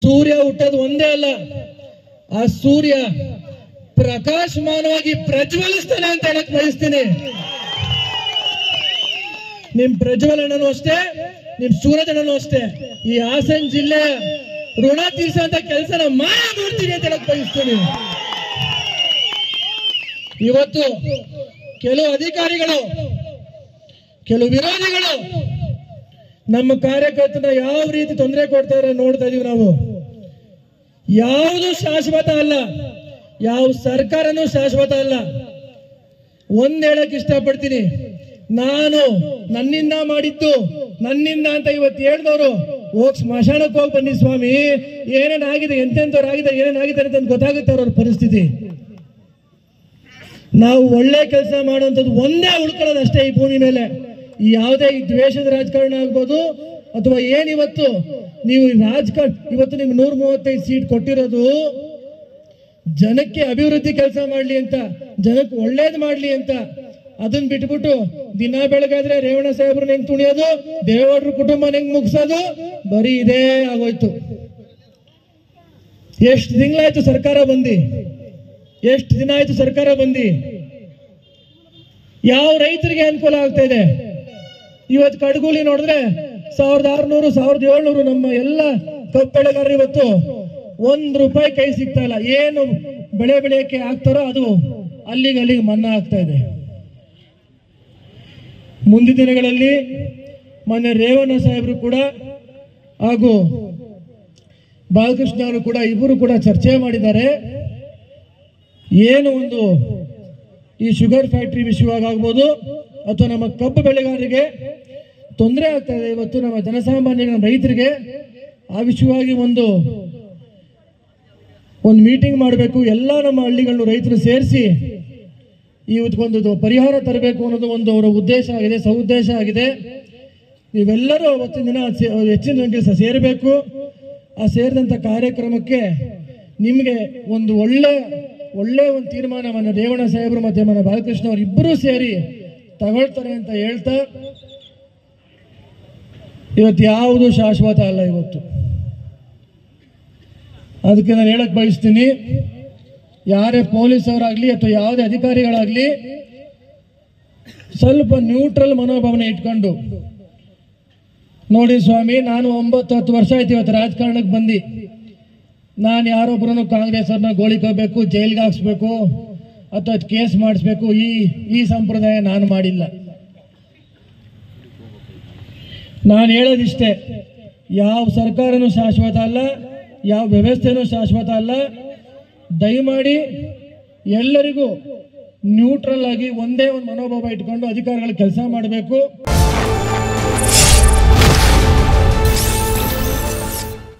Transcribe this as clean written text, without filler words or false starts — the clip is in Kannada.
ಸೂರ್ಯ ಹುಟ್ಟೋದು ಒಂದೇ ಅಲ್ಲ, ಆ ಸೂರ್ಯ ಪ್ರಕಾಶಮಾನವಾಗಿ ಪ್ರಜ್ವಲಿಸ್ತಾನೆ ಅಂತ ಹೇಳಕ್ ಬಯಸ್ತೀನಿ. ನಿಮ್ ಪ್ರಜ್ವಲನೂ ಅಷ್ಟೇ, ನಿಮ್ ಸೂರಜನೂ ಅಷ್ಟೇ. ಈ ಹಾಸನ ಜಿಲ್ಲೆ ಋಣ ತೀರ್ಸಂತ ಕೆಲಸನ ಮಾಡ್ತೀನಿ ಅಂತ ಹೇಳಕ್ ಬಯಸ್ತೀನಿ. ಇವತ್ತು ಕೆಲವು ಅಧಿಕಾರಿಗಳು, ಕೆಲವು ವಿರೋಧಿಗಳು ನಮ್ಮ ಕಾರ್ಯಕರ್ತನ ಯಾವ ರೀತಿ ತೊಂದರೆ ಕೊಡ್ತಾರೆ ನೋಡ್ತಾ ಇದೀವಿ ನಾವು. ಯಾವುದು ಶಾಶ್ವತ ಅಲ್ಲ, ಯಾವ ಸರ್ಕಾರನೂ ಶಾಶ್ವತ ಅಲ್ಲ. ಒಂದ್ ಹೇಳಕ್ ಇಷ್ಟಪಡ್ತೀನಿ, ನಾನು ನನ್ನಿಂದ ಮಾಡಿದ್ದು ನನ್ನಿಂದ ಅಂತ ಇವತ್ತು ಹೇಳಿದವರು ಹೋಗಿ ಸ್ಮಶಾನಕ್ಕೆ ಹೋಗಿ ಬನ್ನಿ ಸ್ವಾಮಿ, ಏನೇನಾಗಿದೆ, ಎಂತೆಂಥವ್ರಾಗಿದೆ, ಏನೇನಾಗಿದೆ ಅಂತ ಗೊತ್ತಾಗುತ್ತೆ ಅವ್ರ ಪರಿಸ್ಥಿತಿ. ನಾವು ಒಳ್ಳೆ ಕೆಲಸ ಮಾಡುವಂಥದ್ದು ಒಂದೇ ಉಳ್ಕೊಳ್ಳೋದು ಅಷ್ಟೇ ಈ ಭೂಮಿ ಮೇಲೆ. ಯಾವುದೇ ಈ ದ್ವೇಷದ ರಾಜಕಾರಣ ಆಗ್ಬೋದು ಅಥವಾ ಏನಿವತ್ತು ನೀವು ರಾಜಕಾರಣ, ಇವತ್ತು ನಿಮ್ಗೆ 135 ಸೀಟ್ ಕೊಟ್ಟಿರೋದು ಜನಕ್ಕೆ ಅಭಿವೃದ್ಧಿ ಕೆಲಸ ಮಾಡ್ಲಿ ಅಂತ, ಜನಕ್ಕೆ ಒಳ್ಳೇದು ಮಾಡ್ಲಿ ಅಂತ. ಅದನ್ನ ಬಿಟ್ಬಿಟ್ಟು ದಿನ ಬೆಳಗಾದ್ರೆ ರೇವಣ್ಣ ಸಾಹೇಬ್ರನ್ನ ಹೆಂಗ್ ತುಣಿಯೋದು, ದೇವೇಗೌಡರ ಕುಟುಂಬ ಹೆಂಗ್ ಮುಗಿಸೋದು, ಬರೀ ಇದೇ ಆಗೋಯ್ತು. ಎಷ್ಟು ತಿಂಗಳಾಯ್ತು ಸರ್ಕಾರ ಬಂದಿ, ಎಷ್ಟು ದಿನ ಆಯ್ತು ಸರ್ಕಾರ ಬಂದಿ, ಯಾವ ರೈತರಿಗೆ ಅನುಕೂಲ ಆಗ್ತಾ ಇದೆ? ಇವತ್ತು ಕಡಗೂಲಿ ನೋಡಿದ್ರೆ 1600 1700 ನಮ್ಮ ಎಲ್ಲ ಕಬ್ಬು ಬೆಳೆಗಾರರು ಇವತ್ತು ₹1 ಕೈ ಸಿಗ್ತಾ ಇಲ್ಲ. ಏನು ಬೆಳೆ ಬೆಳೆಯಕ್ಕೆ ಆಗ್ತಾರೋ ಅದು ಅಲ್ಲಿಗೆ ಮನ್ನಾ ಆಗ್ತಾ ಇದೆ. ಮುಂದಿನ ದಿನಗಳಲ್ಲಿ ಮೊನ್ನೆ ರೇವಣ್ಣ ಸಾಹೇಬರು ಕೂಡ ಹಾಗೂ ಬಾಲಕೃಷ್ಣ ಅವರು ಕೂಡ ಇಬ್ಬರು ಕೂಡ ಚರ್ಚೆ ಮಾಡಿದ್ದಾರೆ. ಏನು ಒಂದು ಈ ಶುಗರ್ ಫ್ಯಾಕ್ಟರಿ ವಿಷಯವಾಗಿ ಆಗ್ಬೋದು ಅಥವಾ ನಮ್ಮ ಕಬ್ಬು ಬೆಳೆಗಾರರಿಗೆ ತೊಂದರೆ ಆಗ್ತಾ ಇದೆ, ಇವತ್ತು ನಮ್ಮ ಜನಸಾಮಾನ್ಯ ನಮ್ಮ ರೈತರಿಗೆ, ಆ ವಿಷಯವಾಗಿ ಒಂದು ಮೀಟಿಂಗ್ ಮಾಡಬೇಕು. ಎಲ್ಲ ನಮ್ಮ ಹಳ್ಳಿಗಳನ್ನು ರೈತರು ಸೇರಿಸಿ ಇವತ್ತೊಂದು ಪರಿಹಾರ ತರಬೇಕು ಅನ್ನೋದು ಒಂದು ಅವರ ಉದ್ದೇಶ ಆಗಿದೆ, ಸದುದ್ದೇಶ ಆಗಿದೆ. ನೀವೆಲ್ಲರೂ ಅವತ್ತಿನ ದಿನ ಹೆಚ್ಚಿನ ಸಂಖ್ಯೆ ಸೇರಬೇಕು. ಆ ಸೇರಿದಂಥ ಕಾರ್ಯಕ್ರಮಕ್ಕೆ ನಿಮಗೆ ಒಂದು ಒಳ್ಳೆ ಒಂದು ತೀರ್ಮಾನವನ್ನು ರೇವಣ್ಣ ಸಾಹೇಬರು ಮತ್ತೆ ಮನ ಬಾಲಕೃಷ್ಣ ಅವರು ಇಬ್ಬರೂ ಸೇರಿ ತಗೊಳ್ತಾರೆ ಅಂತ ಹೇಳ್ತಾ, ಇವತ್ತು ಯಾವುದು ಶಾಶ್ವತ ಅಲ್ಲ. ಇವತ್ತು ಅದಕ್ಕೆ ನಾನು ಹೇಳಕ್ ಬಯಸ್ತೀನಿ, ಯಾರೇ ಪೊಲೀಸ್ ಅವರಾಗ್ಲಿ ಅಥವಾ ಯಾವುದೇ ಅಧಿಕಾರಿಗಳಾಗ್ಲಿ ಸ್ವಲ್ಪ ನ್ಯೂಟ್ರಲ್ ಮನೋಭಾವನೆ ಇಟ್ಕೊಂಡು ನೋಡಿ ಸ್ವಾಮಿ, ನಾನು 9-10 ವರ್ಷ ಆಯ್ತು ಇವತ್ತು ರಾಜಕಾರಣಕ್ಕೆ ಬಂದು. ನಾನು ಯಾರೊಬ್ಬರನ್ನು ಕಾಂಗ್ರೆಸ್ ಅವ್ರನ್ನ ಗೋಳಿಕೋಬೇಕು, ಜೈಲ್ಗೆ ಹಾಕ್ಸ್ಬೇಕು ಅಥವಾ ಕೇಸ್ ಮಾಡಿಸ್ಬೇಕು, ಈ ಸಂಪ್ರದಾಯ ನಾನು ಮಾಡಿಲ್ಲ. ನಾನು ಹೇಳೋದಿಷ್ಟೇ, ಯಾವ ಸರ್ಕಾರನೂ ಶಾಶ್ವತ ಅಲ್ಲ, ಯಾವ ವ್ಯವಸ್ಥೆನೂ ಶಾಶ್ವತ ಅಲ್ಲ. ದಯಮಾಡಿ ಎಲ್ಲರಿಗೂ ನ್ಯೂಟ್ರಲ್ ಆಗಿ ಒಂದೇ ಒಂದು ಮನೋಭಾವ ಇಟ್ಕೊಂಡು ಅಧಿಕಾರಿಗಳು ಕೆಲಸ ಮಾಡಬೇಕು.